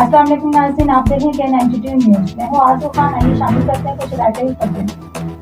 अस्सलाम वालेकुम नाज़रीन, आप देख रहे हैं KN92 न्यूज़। मैं हूँ आरज़ू खान। आइए शामिल करते हैं कुछ राइटर पढ़ते हैं।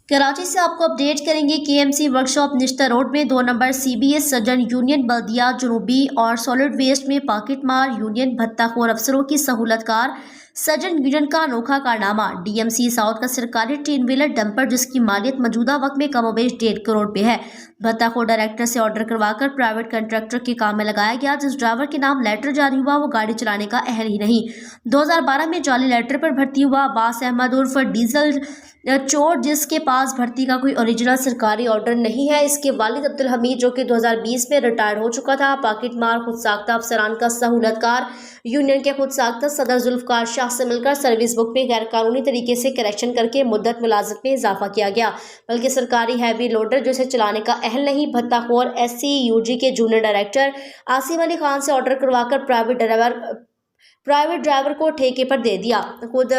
कराची से आपको अपडेट करेंगे। KMC वर्कशॉप निश्ता रोड में 2 नंबर CBS सजन यूनियन बल्दिया जनूबी और सॉलिड वेस्ट में पॉकेट मार यूनियन भत्ताखोर अफसरों की सहूलतकार सजन यूनियन का अनोखा कारनामा। DMC साउथ का सरकारी टीन व्हीलर डंपर जिसकी मालियत मौजूदा वक्त में कमोबेश 1.5 करोड़ रुपए है, भत्ताखोर डायरेक्टर से ऑर्डर करवाकर प्राइवेट कंट्रैक्टर के काम में लगाया गया। जिस ड्राइवर के नाम लेटर जारी हुआ वो गाड़ी चलाने का अहल ही नहीं। 2012 में जाली लेटर पर भर्ती हुआ अब्बास अहमद उर्फ डीजल चोर, जिसके पास भर्ती का कोई ओरिजिनल सरकारी ऑर्डर नहीं है। इसके वालिद अब्दुल हमीद जो कि 2020 में रिटायर हो चुका था, पॉकेट मार खुद साख्ता अफसरान का सहूलतकार यूनियन के खुद साख्ता सदर जुल्फकार शाह से मिलकर सर्विस बुक में गैर कानूनी तरीके से करेक्शन करके मुद्दत मुलाजमत में इजाफा किया गया, बल्कि सरकारी हैवी लोडर जिसे चलाने का अहल नहीं। भत्ताखोर SCUG के जूनियर डायरेक्टर आसिम अली खान से ऑर्डर करवाकर प्राइवेट ड्राइवर को ठेके पर दे दिया। खुद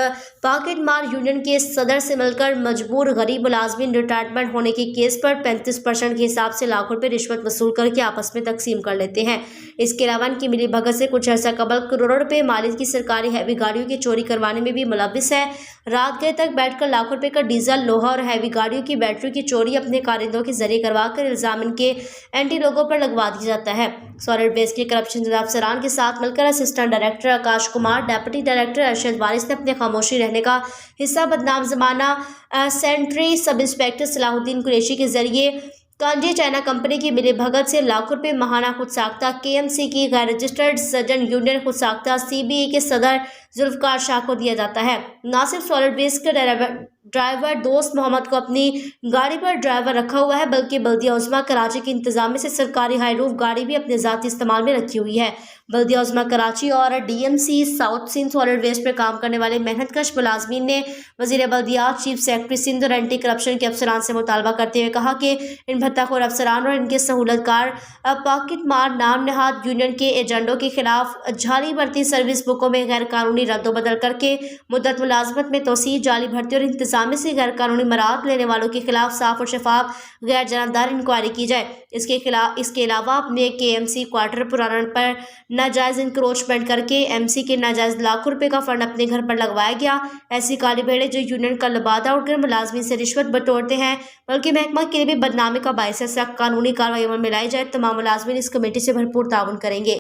पॉकेट मार यूनियन के सदर से मिलकर मजबूर गरीब मुलाजमीन रिटायरमेंट होने के केस पर 35% के हिसाब से लाखों रुपए रिश्वत वसूल करके आपस में तकसीम कर लेते हैं। इसके अलावा इनकी मिली भगत से कुछ अर्सा कबल करोड़ों रुपए मालिक की सरकारी हैवी गाड़ियों की चोरी करवाने में भी मुलविस है। रात गए तक बैठकर लाखों रुपए का डीजल, लोहा और हैवी गाड़ियों की बैटरी की चोरी अपने कारिंदों के जरिए करवाकर इल्जाम इनके एंटी लोगों पर लगवा दिया जाता है। सॉलिड वेस्ट के करप्शन अफसरान के साथ मिलकर assistant director Akash Kumar, deputy director Arshad वारिस ने अपने खामोशी रहने का हिस्सा बदनाम जमाना Sentry sub inspector Salahuddin Qureshi के जरिए कांजी चाइना कंपनी की मिली भगत से लाखों रुपए महाना खुद साख्ता KMC की गैर रजिस्टर्ड सजन यूनियन खुद साख्ता CBA के सदर जुल्फकार शाह को दिया जाता है। ना सिर्फ सॉलिड वेस्ट के ड्राइवर दोस्त मोहम्मद को अपनी गाड़ी पर ड्राइवर रखा हुआ है, बल्कि बल्दिया उज़्मा कराची के इंतजाम से सरकारी हाईरूफ गाड़ी भी अपने ज़ाती इस्तेमाल में रखी हुई है। बल्दिया उज़्मा कराची और DMC south Sindh solid waste पर काम करने वाले मेहनतकश मुलाजमीन ने वज़ीर बल्दिया, चीफ सेक्रेटरी सिंध और एंटी करप्शन के अफसरान से मुतालबा करते हुए कहा कि इन भत्ताखोर अफसरान और इनके सहूलतकार पॉकेट मार नाम नहाद यूनियन के एजेंडों के खिलाफ जाली भर्ती, सर्विस बुकों में गैर कानूनी रद्दोबदल करके मुद्दत मुलाजमत में तोसी, जाली भर्ती और इंतजामी से गैर कानूनी मराहत लेने वालों के खिलाफ साफ और शफाफ गैर जानबदार इंक्वायरी की जाए। इसके अलावा अपने KMC क्वार्टर पुराना पर नाजायज इंक्रोचमेंट करके MC के नाजायज लाखों रुपए का फंड अपने घर पर लगवाया गया। ऐसी काली भेड़े जो यूनियन का लबादा उठकर मुलाजमी से रिश्वत बटोरते हैं, बल्कि महकमा के लिए भी बदनामी का बायस है। सख्त कानूनी कार्रवाई अमल में लाई जाए। तमाम मुलाजमीन इस कमेटी से भरपूर ताउन करेंगे।